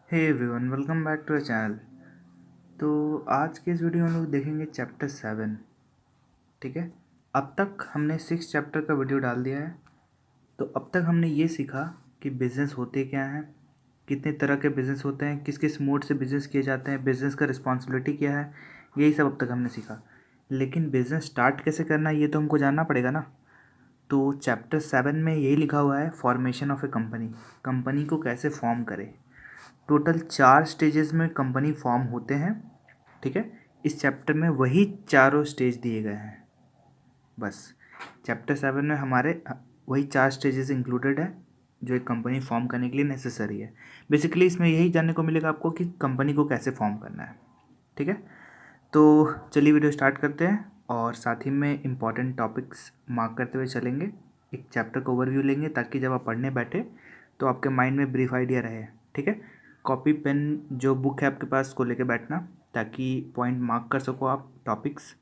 Hey everyone, welcome back to the channel. तो आज के इस वीडियो में हम लोग देखेंगे चैप्टर 7। ठीक है, अब तक हमने 6 चैप्टर का वीडियो डाल दिया है। तो अब तक हमने ये सीखा कि बिज़नेस होते क्या हैं, कितने तरह के बिज़नेस होते हैं, किस किस मोड से बिज़नेस किए जाते हैं, बिज़नेस का रिस्पॉन्सिबिलिटी क्या है, यही सब अब तक हमने सीखा। लेकिन बिज़नेस स्टार्ट कैसे करना है ये तो हमको जानना पड़ेगा ना। तो चैप्टर 7 में यही लिखा हुआ है, formation of A company. Company को कैसे फॉर्म करें। टोटल 4 स्टेजेस में कंपनी फॉर्म होते हैं। ठीक है, इस चैप्टर में वही चारों स्टेज दिए गए हैं। बस चैप्टर 7 में हमारे वही 4 स्टेजेस इंक्लूडेड है जो एक कंपनी फॉर्म करने के लिए नेसेसरी है। बेसिकली इसमें यही जानने को मिलेगा आपको कि कंपनी को कैसे फॉर्म करना है। ठीक है, तो चलिए वीडियो स्टार्ट करते हैं और साथ ही में इम्पॉर्टेंट टॉपिक्स मार्क करते हुए चलेंगे। एक चैप्टर का ओवरव्यू लेंगे ताकि जब आप पढ़ने बैठे तो आपके माइंड में ब्रीफ आइडिया रहे। ठीक है, कॉपी पेन जो बुक है आपके पास को लेके बैठना ताकि पॉइंट मार्क कर सको आप टॉपिक्स।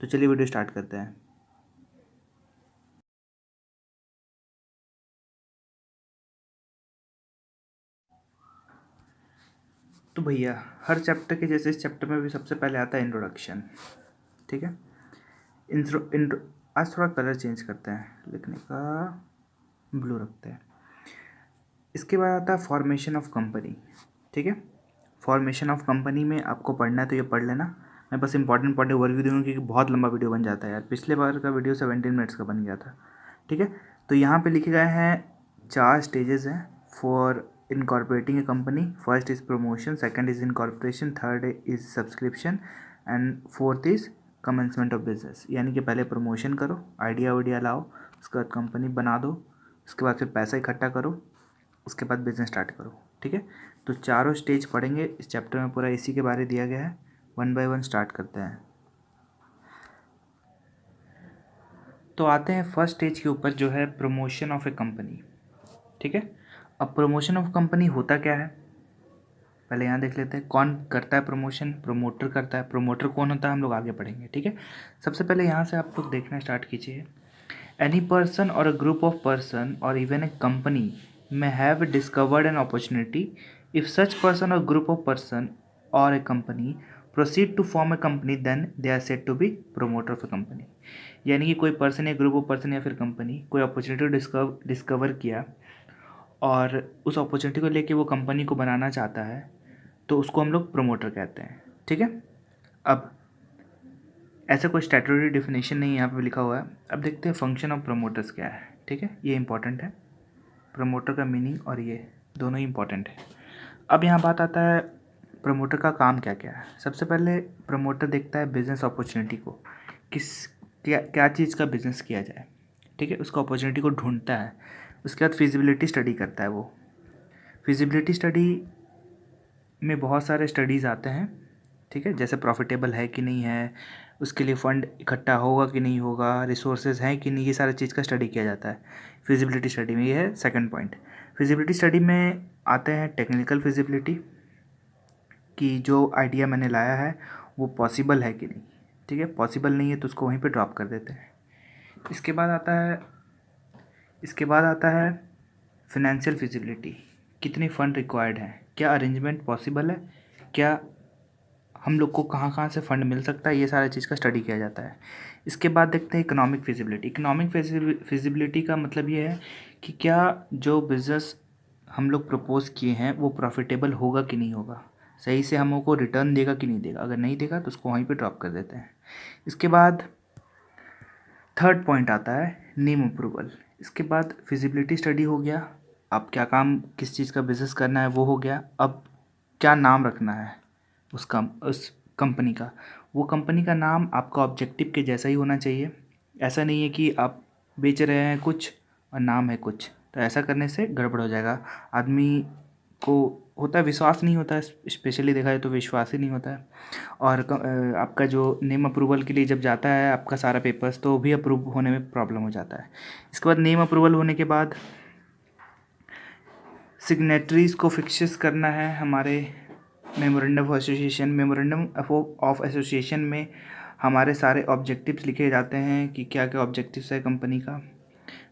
तो चलिए वीडियो स्टार्ट करते हैं। तो भैया हर चैप्टर के जैसे इस चैप्टर में भी सबसे पहले आता है इंट्रोडक्शन। ठीक है, इंट्रो आज थोड़ा कलर चेंज करते हैं, लिखने का ब्लू रखते हैं। इसके बाद आता है फॉर्मेशन ऑफ कंपनी। ठीक है, फॉर्मेशन ऑफ कंपनी में आपको पढ़ना है तो ये पढ़ लेना। मैं बस इंपॉर्टेंट पॉइंट ओवरव्यू दूंगा क्योंकि बहुत लंबा वीडियो बन जाता है यार। पिछले बार का वीडियो 17 मिनट्स का बन गया था। ठीक है, तो यहाँ पे लिखे गए हैं 4 स्टेजेस हैं for incorporating A company. First is promotion, second is incorporation, third is subscription and fourth is commencement of business. यानी कि पहले प्रमोशन करो, आइडिया वाइडिया लाओ, उसके बाद कंपनी बना दो, उसके बाद फिर पैसा इकट्ठा करो, उसके बाद बिज़नेस स्टार्ट करो। ठीक है, तो चारों स्टेज पढ़ेंगे इस चैप्टर में, पूरा इसी के बारे दिया गया है। 1 बाय 1 स्टार्ट करते हैं। तो आते हैं फर्स्ट स्टेज के ऊपर जो है प्रमोशन ऑफ ए कंपनी। ठीक है, अब प्रमोशन ऑफ कंपनी होता क्या है पहले यहाँ देख लेते हैं। कौन करता है प्रमोशन? प्रमोटर करता है। प्रमोटर कौन होता है हम लोग आगे पढ़ेंगे। ठीक है, सबसे पहले यहाँ से आप लोग देखना स्टार्ट कीजिए। एनी पर्सन और अ ग्रुप ऑफ पर्सन और even a company may have discovered an opportunity if such person or group of person or a company proceed to form a company then they are said to be promoter of a company। यानी कि कोई person या group of person या फिर company कोई opportunity discover किया और उस अपॉर्चुनिटी को लेके वो कंपनी को बनाना चाहता है तो उसको हम लोग प्रमोटर कहते हैं। ठीक है, अब ऐसा कोई स्टैट्यूटरी डेफिनेशन नहीं यहाँ पे लिखा हुआ है। अब देखते हैं फंक्शन ऑफ प्रमोटर्स क्या है। ठीक है, ये इंपॉर्टेंट है, प्रमोटर का मीनिंग और ये दोनों ही इंपॉर्टेंट है। अब यहाँ बात आता है प्रमोटर का काम क्या क्या है। सबसे पहले प्रमोटर देखता है बिजनेस अपॉर्चुनिटी को, किस क्या क्या चीज़ का बिज़नेस किया जाए। ठीक है, उसका अपॉर्चुनिटी को ढूंढता है। उसके बाद फिजिबिलिटी स्टडी करता है वो। फिजिबिलिटी स्टडी में बहुत सारे स्टडीज़ आते हैं। ठीक है, जैसे प्रॉफिटेबल है कि नहीं है, उसके लिए फ़ंड इकट्ठा होगा कि नहीं होगा, रिसोर्सेज हैं कि नहीं, ये सारा चीज़ का स्टडी किया जाता है फिजिबिलिटी स्टडी में। ये है सेकंड पॉइंट। फिजिबिलिटी स्टडी में आते हैं टेक्निकल फिजिबिलिटी, कि जो आइडिया मैंने लाया है वो पॉसिबल है कि नहीं। ठीक है, पॉसिबल नहीं है तो उसको वहीं पे ड्रॉप कर देते हैं। इसके बाद आता है फिनेंशियल फिजिबिलिटी, कितने फ़ंड रिक्वायर्ड हैं, क्या अरेंजमेंट पॉसिबल है, क्या हम लोग को कहाँ कहाँ से फ़ंड मिल सकता है, ये सारा चीज़ का स्टडी किया जाता है। इसके बाद देखते हैं इकोनॉमिक फिजिबिलिटी। इकोनॉमिक फिजिबिलिटी का मतलब ये है कि क्या जो बिज़नेस हम लोग प्रपोज़ किए हैं वो प्रॉफिटेबल होगा कि नहीं होगा, सही से हम लोग को रिटर्न देगा कि नहीं देगा। अगर नहीं देगा तो उसको वहीं पे ड्रॉप कर देते हैं। इसके बाद थर्ड पॉइंट आता है नेम अप्रूवल। इसके बाद फिजिबिलिटी स्टडी हो गया, अब क्या काम किस चीज़ का बिज़नेस करना है वो हो गया। अब क्या नाम रखना है उस कंपनी का। वो कंपनी का नाम आपका ऑब्जेक्टिव के जैसा ही होना चाहिए। ऐसा नहीं है कि आप बेच रहे हैं कुछ और नाम है कुछ, तो ऐसा करने से गड़बड़ हो जाएगा। आदमी को होता है विश्वास नहीं होता है, स्पेशली देखा जाए तो विश्वास ही नहीं होता है। और आपका जो नेम अप्रूवल के लिए जब जाता है आपका सारा पेपर्स, तो भी अप्रूव होने में प्रॉब्लम हो जाता है। इसके बाद नेम अप्रूवल होने के बाद सिग्नेटरीज़ को फिक्सेस करना है हमारे memorandum of association. Memorandum of association में हमारे सारे ऑब्जेक्टिव्स लिखे जाते हैं कि क्या क्या ऑब्जेक्टिव्स है कंपनी का।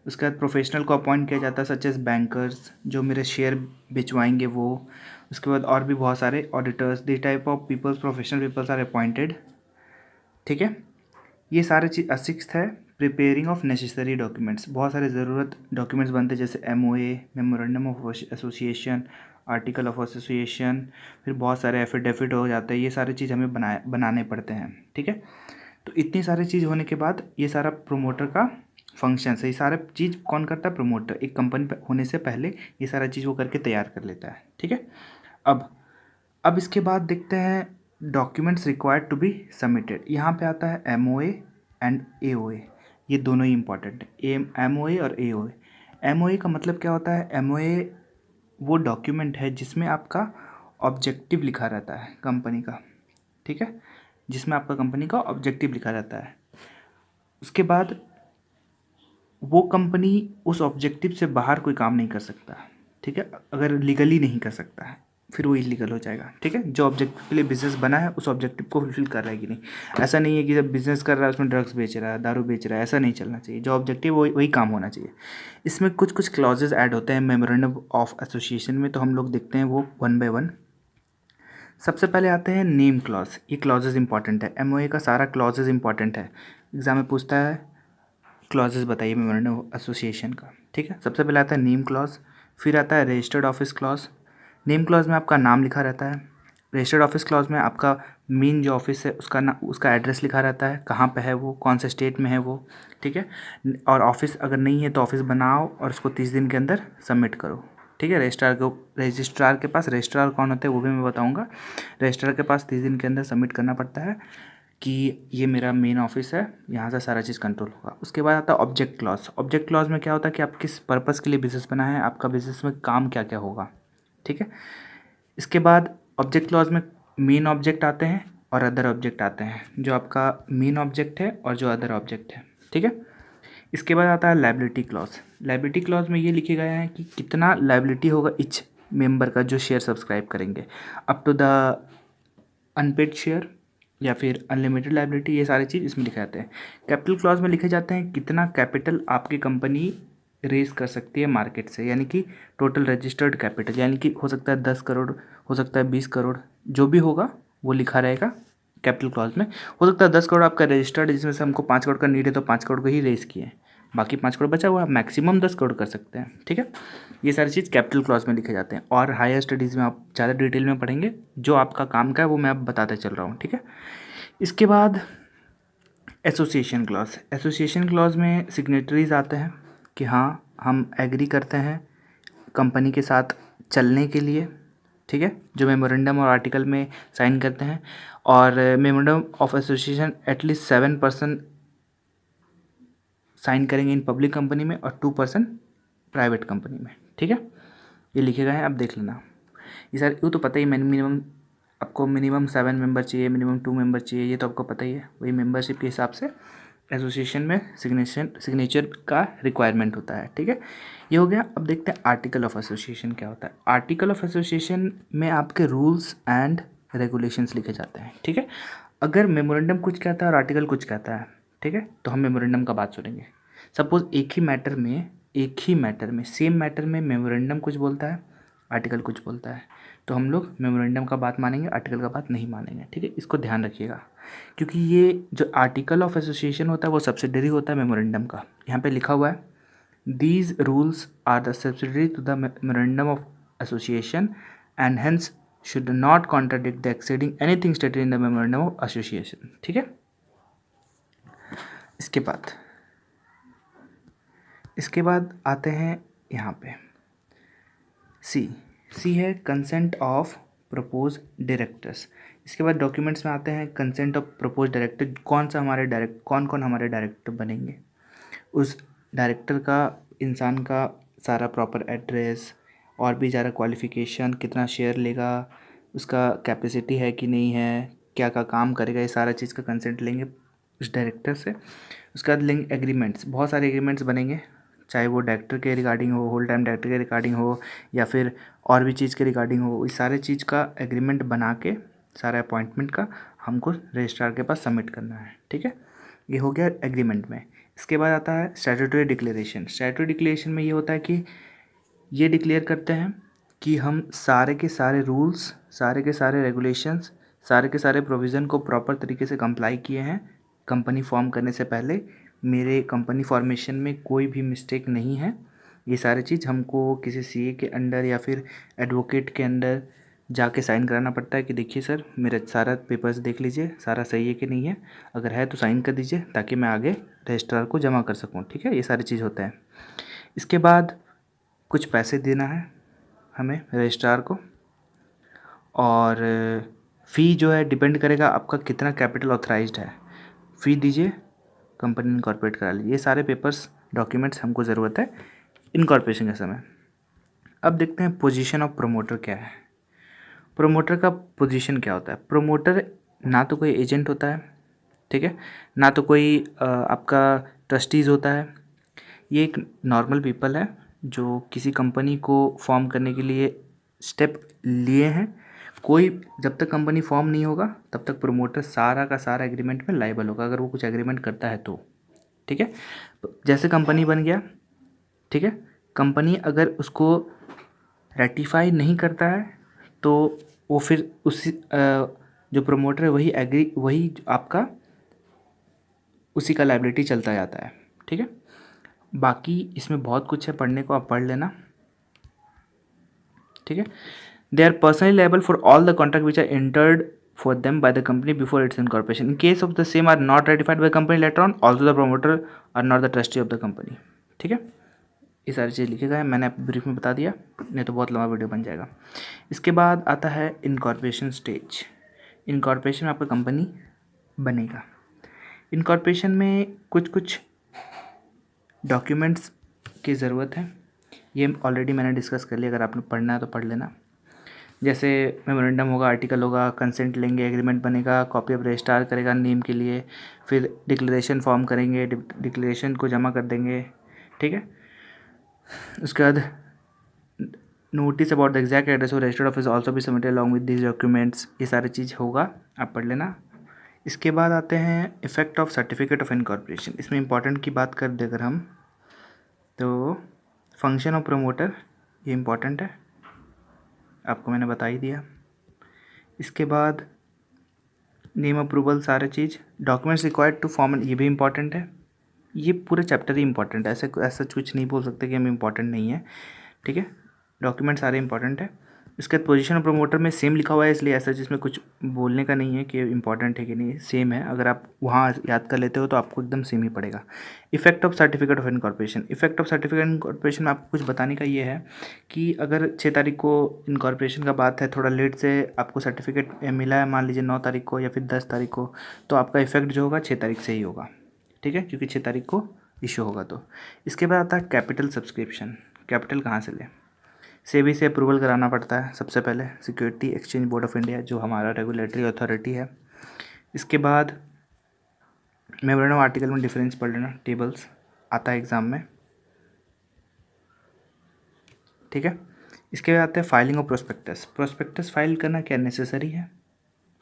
उसके बाद प्रोफेशनल को अपॉइंट किया जाता है सच एज बैंकर्स, जो मेरे शेयर बेचवाएंगे वो। उसके बाद और भी बहुत सारे auditors, this type of peoples, professional peoples are appointed. ठीक है, ये सारे चीज़। सिक्स्थ है प्रिपेयरिंग ऑफ नेसेसरी डॉक्यूमेंट्स, बहुत सारे ज़रूरत डॉक्यूमेंट्स बनते हैं जैसे MOA, memorandum of association, article of association, फिर बहुत सारे एफिडेविट हो जाते हैं, ये सारी चीज़ हमें बनाने पड़ते हैं। ठीक है, तो इतनी सारी चीज़ होने के बाद ये सारा प्रोमोटर का फंक्शन है। ये सारा चीज़ कौन करता है? प्रोमोटर। एक कंपनी होने से पहले ये सारा चीज़ वो करके तैयार कर लेता है। ठीक है, अब इसके बाद देखते हैं documents required to be submitted. यहाँ पे आता है MOA एंड AOA, ये दोनों ही इंपॉर्टेंट है, MOA और AOA। MOA का मतलब क्या होता है? MOA वो डॉक्यूमेंट है जिसमें आपका ऑब्जेक्टिव लिखा रहता है कंपनी का। ठीक है, जिसमें आपका कंपनी का ऑब्जेक्टिव लिखा रहता है। उसके बाद वो कंपनी उस ऑब्जेक्टिव से बाहर कोई काम नहीं कर सकता। ठीक है, अगर लीगली नहीं कर सकता है फिर वो इलीगल हो जाएगा। ठीक है, जो ऑब्जेक्टिव के लिए बिजनेस बना है उस ऑब्जेक्टिव को फुलफिल कर रहा है कि नहीं। ऐसा नहीं है कि जब बिजनेस कर रहा है उसमें ड्रग्स बेच रहा है, दारू बेच रहा है, ऐसा नहीं चलना चाहिए। जो ऑब्जेक्टिव वही काम होना चाहिए। इसमें कुछ कुछ क्लॉजेज ऐड होते हैं मेमोरेंडम ऑफ एसोसिएशन में, तो हम लोग देखते हैं वो वन बाय वन। सबसे पहले आते हैं नेम क्लॉज। ये क्लॉजेज इंपॉर्टेंट है, MOA का सारा क्लॉजेज इंपॉर्टेंट है। एग्जाम में पूछता है क्लॉजेज बताइए मेमोरेंडम ऑफ एसोसिएशन का। ठीक है, सबसे पहले आता है नेम क्लॉज, फिर आता है registered office clause. Name clause में आपका नाम लिखा रहता है। रजिस्टर्ड ऑफिस क्लॉज में आपका मेन जो ऑफिस है उसका एड्रेस लिखा रहता है, कहाँ पे है वो, कौन से स्टेट में है वो। ठीक है, और ऑफिस अगर नहीं है तो ऑफिस बनाओ और उसको 30 दिन के अंदर सबमिट करो। ठीक है, रजिस्ट्रार के पास, रजिस्ट्रार कौन होते हैं वो भी मैं बताऊँगा। रजिस्ट्रार के पास 30 दिन के अंदर सबमिट करना पड़ता है कि ये मेरा मेन ऑफिस है, यहाँ से सारा चीज़ कंट्रोल होगा। उसके बाद आता है ऑब्जेक्ट क्लॉज। ऑब्जेक्ट क्लॉज में क्या होता है कि आप किस पर्पस के लिए बिजनेस बना है, आपका बिजनेस में काम क्या क्या होगा। ठीक है, इसके बाद ऑब्जेक्ट क्लॉज में मेन ऑब्जेक्ट आते हैं और अदर ऑब्जेक्ट आते हैं, जो आपका मेन ऑब्जेक्ट है और जो अदर ऑब्जेक्ट है। ठीक है, इसके बाद आता है लायबिलिटी क्लॉज। लायबिलिटी क्लॉज में ये लिखे गए हैं कि कितना लायबिलिटी होगा इच मेंबर का जो शेयर सब्सक्राइब करेंगे, up to the unpaid share या फिर अनलिमिटेड लायबिलिटी, ये सारी चीज़ इसमें लिखे जाते हैं। कैपिटल क्लॉज में लिखे जाते हैं कितना कैपिटल आपकी कंपनी रेज कर सकती है मार्केट से, यानी कि टोटल रजिस्टर्ड कैपिटल, यानी कि हो सकता है 10 करोड़, हो सकता है 20 करोड़, जो भी होगा वो लिखा रहेगा कैपिटल क्लॉज में। हो सकता है 10 करोड़ आपका रजिस्टर्ड है जिसमें से हमको 5 करोड़ का नीड है तो 5 करोड़ को ही रेज किए, बाकी 5 करोड़ बचा हुआ, मैक्सिमम 10 करोड़ कर सकते हैं। ठीक है, ये सारी चीज़ कैपिटल क्लॉज में लिखे जाते हैं और हायर स्टडीज़ में आप ज़्यादा डिटेल में पढ़ेंगे। जो आपका काम का है वो मैं अब बताते चल रहा हूँ। ठीक है, इसके बाद एसोसिएशन क्लॉज। एसोसिएशन क्लॉज में सिग्नेटरीज आते हैं कि हाँ हम एग्री करते हैं कंपनी के साथ चलने के लिए। ठीक है, जो मेमोरेंडम और आर्टिकल में साइन करते हैं, और memorandum of association at least 7% sign करेंगे इन पब्लिक कंपनी में और 2% प्राइवेट कंपनी में। ठीक है, ये लिखे गए हैं, आप देख लेना। ये सर वो तो पता ही, मिनिमम आपको मिनिमम 7 मेंबर चाहिए, मिनिमम 2 मेंबर चाहिए, ये तो आपको पता ही है। वही मेंबरशिप के हिसाब से एसोसिएशन में सिग्नेचर का रिक्वायरमेंट होता है। ठीक है, ये हो गया। अब देखते हैं आर्टिकल ऑफ एसोसिएशन क्या होता है। आर्टिकल ऑफ एसोसिएशन में आपके रूल्स एंड रेगुलेशंस लिखे जाते हैं। ठीक है, अगर मेमोरेंडम कुछ कहता है और आर्टिकल कुछ कहता है, ठीक है, तो हम मेमोरेंडम का बात सुनेंगे। सपोज एक ही मैटर में सेम मैटर में मेमोरेंडम कुछ बोलता है, आर्टिकल कुछ बोलता है, तो हम लोग मेमोरेंडम का बात मानेंगे, आर्टिकल का बात नहीं मानेंगे। ठीक है, इसको ध्यान रखिएगा, क्योंकि ये जो आर्टिकल ऑफ एसोसिएशन होता है वो सब्सिडरी होता है मेमोरेंडम का। यहाँ पे लिखा हुआ है these rules are the subsidiary to the memorandum of association and hence should not contradict the exceeding anything stated in the memorandum of association. ठीक है, इसके बाद आते हैं यहाँ पे सी है कंसेंट ऑफ प्रपोज डायरेक्टर्स। इसके बाद डॉक्यूमेंट्स में आते हैं कंसेंट ऑफ प्रपोज डायरेक्टर, कौन कौन हमारे डायरेक्टर बनेंगे, उस डायरेक्टर का, इंसान का सारा प्रॉपर एड्रेस और भी ज़्यादा क्वालिफ़िकेशन, कितना शेयर लेगा, उसका कैपेसिटी है कि नहीं है, क्या का काम करेगा, ये सारा चीज़ का कंसेंट लेंगे उस डायरेक्टर से। उसके बाद लेंगे एग्रीमेंट्स, बहुत सारे एग्रीमेंट्स बनेंगे, चाहे वो डायरेक्टर के रिगार्डिंग हो, होल टाइम डायरेक्टर के रिगार्डिंग हो, या फिर और भी चीज़ के रिगार्डिंग हो। इस सारे चीज़ का एग्रीमेंट बना के सारा अपॉइंटमेंट का हमको रजिस्ट्रार के पास सबमिट करना है। ठीक है, ये हो गया एग्रीमेंट में। इसके बाद आता है स्टैट्यूटरी डिक्लेरेशन। स्टैट्यूटरी डिक्लेरेशन में ये होता है कि ये डिक्लेयर करते हैं कि हम सारे के सारे रूल्स, सारे के सारे रेगुलेशंस, सारे के सारे प्रोविज़न को प्रॉपर तरीके से कंप्लाई किए हैं कंपनी फॉर्म करने से पहले। मेरे कंपनी फॉर्मेशन में कोई भी मिस्टेक नहीं है। ये सारी चीज़ हमको किसी सीए के अंडर या फिर एडवोकेट के अंडर जाके साइन कराना पड़ता है कि देखिए सर, मेरा सारा पेपर्स देख लीजिए, सारा सही है कि नहीं है, अगर है तो साइन कर दीजिए ताकि मैं आगे रजिस्ट्रार को जमा कर सकूँ। ठीक है, ये सारी चीज़ होता है। इसके बाद कुछ पैसे देना है हमें रजिस्ट्रार को, और फ़ी जो है डिपेंड करेगा आपका कितना कैपिटल ऑथराइज्ड है। फ़ी दीजिए, कंपनी इनकॉर्पोरेट करा लीजिए। ये सारे पेपर्स, डॉक्यूमेंट्स हमको ज़रूरत है इनकॉर्पोरेशन के समय। अब देखते हैं पोजीशन ऑफ प्रमोटर क्या है। प्रमोटर का पोजीशन क्या होता है। प्रमोटर ना तो कोई एजेंट होता है, ठीक है, ना तो कोई आपका ट्रस्टीज़ होता है। ये एक नॉर्मल पीपल है जो किसी कंपनी को फॉर्म करने के लिए स्टेप लिए हैं। कोई जब तक कंपनी फॉर्म नहीं होगा तब तक प्रमोटर सारा का सारा एग्रीमेंट में लायबल होगा, अगर वो कुछ एग्रीमेंट करता है तो। ठीक है, जैसे कंपनी बन गया, ठीक है, कंपनी अगर उसको रेटिफाई नहीं करता है तो वो फिर उसी जो प्रमोटर है वही आपका उसी का लायबिलिटी चलता जाता है। ठीक है, बाकी इसमें बहुत कुछ है पढ़ने को, आप पढ़ लेना। ठीक है, they are personally liable for all the contract which are entered for them by the company before its incorporation in case of the same are not ratified by company later on, also the promoter are not the trustee of the company. ठीक है, ये सारी चीज़ लिखेगा है, मैंने brief में बता दिया, नहीं तो बहुत लंबा वीडियो बन जाएगा। इसके बाद आता है इनकॉर्पोरेशन स्टेज। इनकॉर्पोरेशन में आपका कंपनी बनेगा। इनकॉर्पोरेशन में कुछ डॉक्यूमेंट्स की ज़रूरत है, ये ऑलरेडी मैंने डिस्कस कर लिया, अगर आपने पढ़ना है तो पढ़ लेना। जैसे मेमोरेंडम होगा, आर्टिकल होगा, कंसेंट लेंगे, एग्रीमेंट बनेगा, कॉपी ऑफ रजिस्ट्रार करेगा नेम के लिए, फिर डिक्लेरेशन फॉर्म करेंगे, डिक्लेरेशन को जमा कर देंगे। ठीक है, उसके बाद notice about the exact address of registered office also भी submitted along with this documents, ये सारी चीज़ होगा, आप पढ़ लेना। इसके बाद आते हैं effect of certificate of incorporation. इसमें इंपॉर्टेंट की बात कर दे अगर हम, तो फंक्शन ऑफ प्रमोटर, ये इंपॉर्टेंट है, आपको मैंने बता ही दिया। इसके बाद नेम अप्रूवल, सारे चीज़, डॉक्यूमेंट्स रिक्वायर्ड टू फॉर्म, ये भी इंपॉर्टेंट है। ये पूरे चैप्टर ही इंपॉर्टेंट है, ऐसा कुछ नहीं बोल सकते कि हमें इंपॉर्टेंट नहीं है। ठीक है, डॉक्यूमेंट सारे इंपॉर्टेंट है। इसके बाद पोजीशन ऑफ प्रमोटर में सेम लिखा हुआ है, इसलिए ऐसा जिसमें कुछ बोलने का नहीं है कि इंपॉर्टेंट है कि नहीं, सेम है। अगर आप वहाँ याद कर लेते हो तो आपको एकदम सेम ही पड़ेगा। Effect of certificate of incorporation. Effect of certificate incorporation में आपको कुछ बताने का ये है कि अगर 6 तारीख को इनकॉर्पोरेशन का बात है, थोड़ा लेट से आपको सर्टिफिकेट मिला है, मान लीजिए 9 तारीख को या फिर 10 तारीख को, तो आपका इफेक्ट जो होगा 6 तारीख से ही होगा। ठीक है, क्योंकि 6 तारीख को इशू होगा। तो इसके बाद आता है कैपिटल सब्सक्रिप्शन। कैपिटल कहाँ से लें, सेबी से अप्रूवल कराना पड़ता है सबसे पहले, security exchange board of India जो हमारा रेगुलेटरी अथॉरिटी है। इसके बाद मेमोरेंडम आर्टिकल में डिफरेंस पढ़ लेना, टेबल्स आता है एग्ज़ाम में। ठीक है, इसके बाद आते हैं filing of prospectus. Prospectus file करना क्या नेसेसरी है,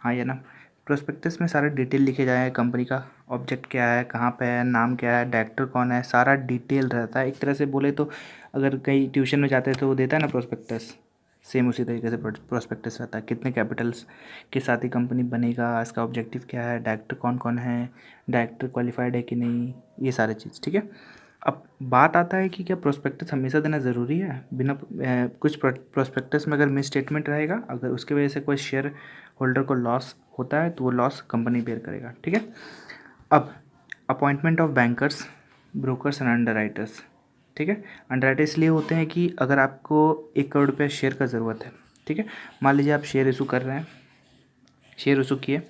हाँ या ना। प्रोस्पेक्टस में सारा डिटेल लिखे जाए, कंपनी का ऑब्जेक्ट क्या है, कहाँ पे है, नाम क्या है, डायरेक्टर कौन है, सारा डिटेल रहता है। एक तरह से बोले तो अगर कहीं ट्यूशन में जाते हैं तो वो देता है ना प्रोस्पेक्टस, सेम उसी तरीके से प्रोस्पेक्टस रहता है। कितने कैपिटल्स के साथ ही कंपनी बनेगा, इसका ऑब्जेक्टिव क्या है, डायरेक्टर कौन कौन है, डायरेक्टर क्वालिफाइड है कि नहीं, ये सारे चीज़। ठीक है, अब बात आता है कि क्या प्रोस्पेक्टस हमेशा देना ज़रूरी है। बिना कुछ प्रोस्पेक्टस में अगर मिस स्टेटमेंट रहेगा, अगर उसके वजह से कोई शेयर होल्डर को लॉस होता है तो वो लॉस कंपनी बेयर करेगा। ठीक है, अब appointment of bankers, brokers and underwriters. ठीक है, अंडरराइटर इसलिए होते हैं कि अगर आपको 1 करोड़ रुपये शेयर का ज़रूरत है, ठीक है, मान लीजिए आप शेयर इशू कर रहे हैं, शेयर इशू किए,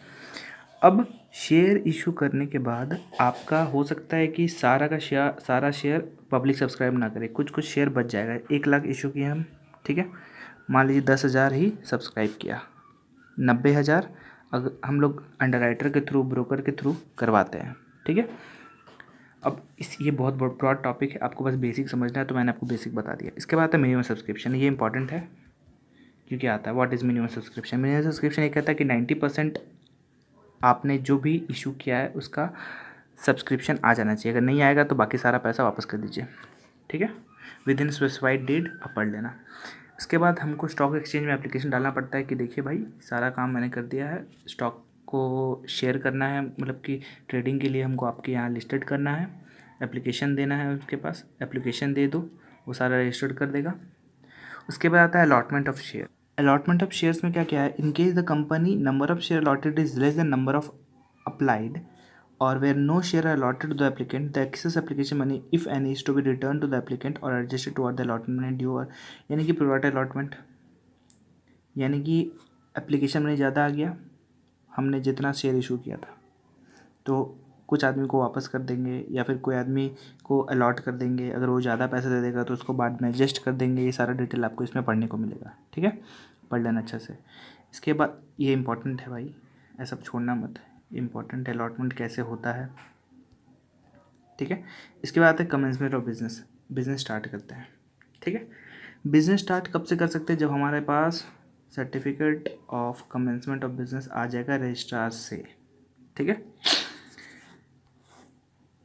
अब शेयर इशू करने के बाद आपका हो सकता है कि सारा शेयर पब्लिक सब्सक्राइब ना करे, कुछ शेयर बच जाएगा। 1 लाख इशू किए हम, ठीक है, मान लीजिए 10,000 ही सब्सक्राइब किया, 90,000 अगर हम लोग अंडरराइटर के थ्रू, ब्रोकर के थ्रू करवाते हैं। ठीक है, अब ये बहुत ब्रॉड टॉपिक है, आपको बस बेसिक समझना है, तो मैंने आपको बेसिक बता दिया। इसके बाद है मिनिमम सब्सक्रिप्शन, ये इंपॉर्टेंट है क्योंकि आता है what is minimum subscription. Minimum subscription ये कहता है कि 90% आपने जो भी इशू किया है उसका सब्सक्रिप्शन आ जाना चाहिए। अगर नहीं आएगा तो बाकी सारा पैसा वापस कर दीजिए, ठीक है। विद इन स्पेसिफाइड डेट आप पढ़ लेना। इसके बाद हमको स्टॉक एक्सचेंज में एप्लीकेशन डालना पड़ता है कि देखिए भाई सारा काम मैंने कर दिया है, स्टॉक को शेयर करना है, मतलब कि ट्रेडिंग के लिए हमको आपके यहाँ लिस्टेड करना है, एप्लीकेशन देना है उसके पास, एप्लीकेशन दे दो, वो सारा रजिस्टर्ड कर देगा। उसके बाद आता है allotment of share. Allotment of shares में क्या क्या है, in case the company number of share allotted is less than number of applied or where no share are allotted to the applicant, the excess application money, if any, is to be returned to the applicant or adjusted toward the allotment money due, or यानी कि pro rata allotment, यानी कि application money ज़्यादा आ गया, हमने जितना share issue किया था तो कुछ आदमी को वापस कर देंगे या फिर कोई आदमी को अलॉट कर देंगे, अगर वो ज़्यादा पैसा दे देगा तो उसको बाद में एडजस्ट कर देंगे। ये सारा डिटेल आपको इसमें पढ़ने को मिलेगा, ठीक है, पढ़ लेना अच्छे से। इसके बाद ये इंपॉर्टेंट है भाई, ऐसा छोड़ना मत, इम्पॉर्टेंट अलॉटमेंट कैसे होता है, ठीक है। इसके बाद आते हैं commencement of business, business start करते हैं, ठीक है। बिजनेस स्टार्ट कब से कर सकते हैं, जब हमारे पास certificate of commencement of business आ जाएगा रजिस्ट्रार से, ठीक है।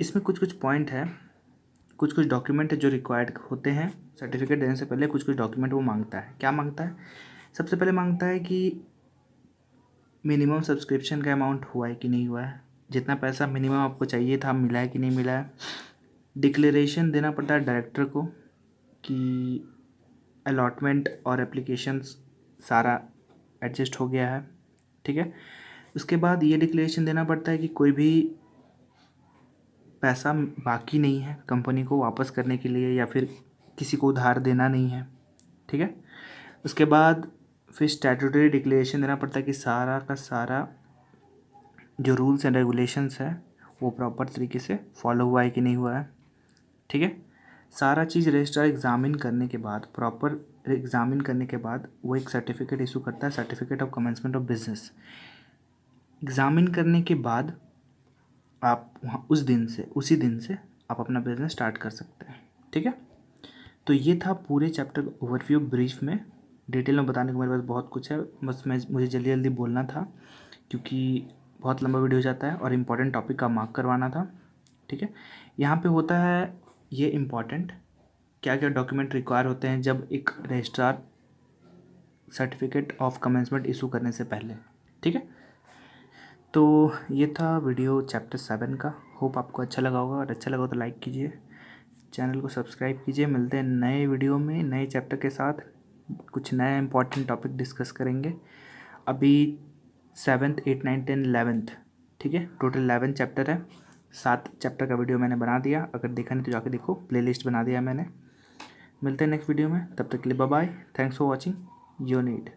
इसमें कुछ कुछ पॉइंट है, कुछ कुछ डॉक्यूमेंट है जो रिक्वायर्ड होते हैं। सर्टिफिकेट देने से पहले कुछ कुछ डॉक्यूमेंट वो मांगता है। क्या मांगता है, सबसे पहले मांगता है कि मिनिमम सब्सक्रिप्शन का अमाउंट हुआ है कि नहीं हुआ है, जितना पैसा मिनिमम आपको चाहिए था मिला है कि नहीं मिला है। डिक्लेरेशन देना पड़ता है डायरेक्टर को कि अलॉटमेंट और एप्लीकेशंस सारा एडजस्ट हो गया है, ठीक है। उसके बाद ये डिक्लेरेशन देना पड़ता है कि कोई भी पैसा बाकी नहीं है कंपनी को वापस करने के लिए या फिर किसी को उधार देना नहीं है, ठीक है। उसके बाद फिर स्टैट्यूटरी डिक्लेरेशन देना पड़ता है कि सारा का सारा जो रूल्स एंड रेगुलेशंस है वो प्रॉपर तरीके से फॉलो हुआ है कि नहीं हुआ है, ठीक है। सारा चीज़ रजिस्ट्रार एग्ज़ामिन करने के बाद, प्रॉपर एग्ज़ामिन करने के बाद वो एक सर्टिफिकेट इशू करता है, certificate of commencement of business. Examine करने के बाद आप वहाँ उसी दिन से आप अपना बिजनेस स्टार्ट कर सकते हैं, ठीक है। तो ये था पूरे चैप्टर ओवरव्यू ब्रीफ में, डिटेल में बताने को मेरे पास बहुत कुछ है, बस मुझे जल्दी जल्दी बोलना था क्योंकि बहुत लंबा वीडियो हो जाता है और इम्पॉर्टेंट टॉपिक का मार्क करवाना था, ठीक है। यहाँ पे होता है ये इम्पॉर्टेंट, क्या क्या डॉक्यूमेंट रिक्वायर होते हैं जब एक registrar certificate of commencement issue करने से पहले, ठीक है। तो ये था वीडियो चैप्टर 7 का। होप आपको अच्छा लगा होगा, और अच्छा लगा तो लाइक कीजिए, चैनल को सब्सक्राइब कीजिए। मिलते हैं नए वीडियो में नए चैप्टर के साथ, कुछ नया इंपॉर्टेंट टॉपिक डिस्कस करेंगे। अभी 7th 8th 9th 10th 11th, ठीक है, टोटल 11 चैप्टर है। 7 चैप्टर का वीडियो मैंने बना दिया, अगर देखा नहीं तो जाके देखो, प्लेलिस्ट बना दिया मैंने। मिलते हैं नेक्स्ट वीडियो में, तब तक के लिए bye bye, thanks for watching, your need.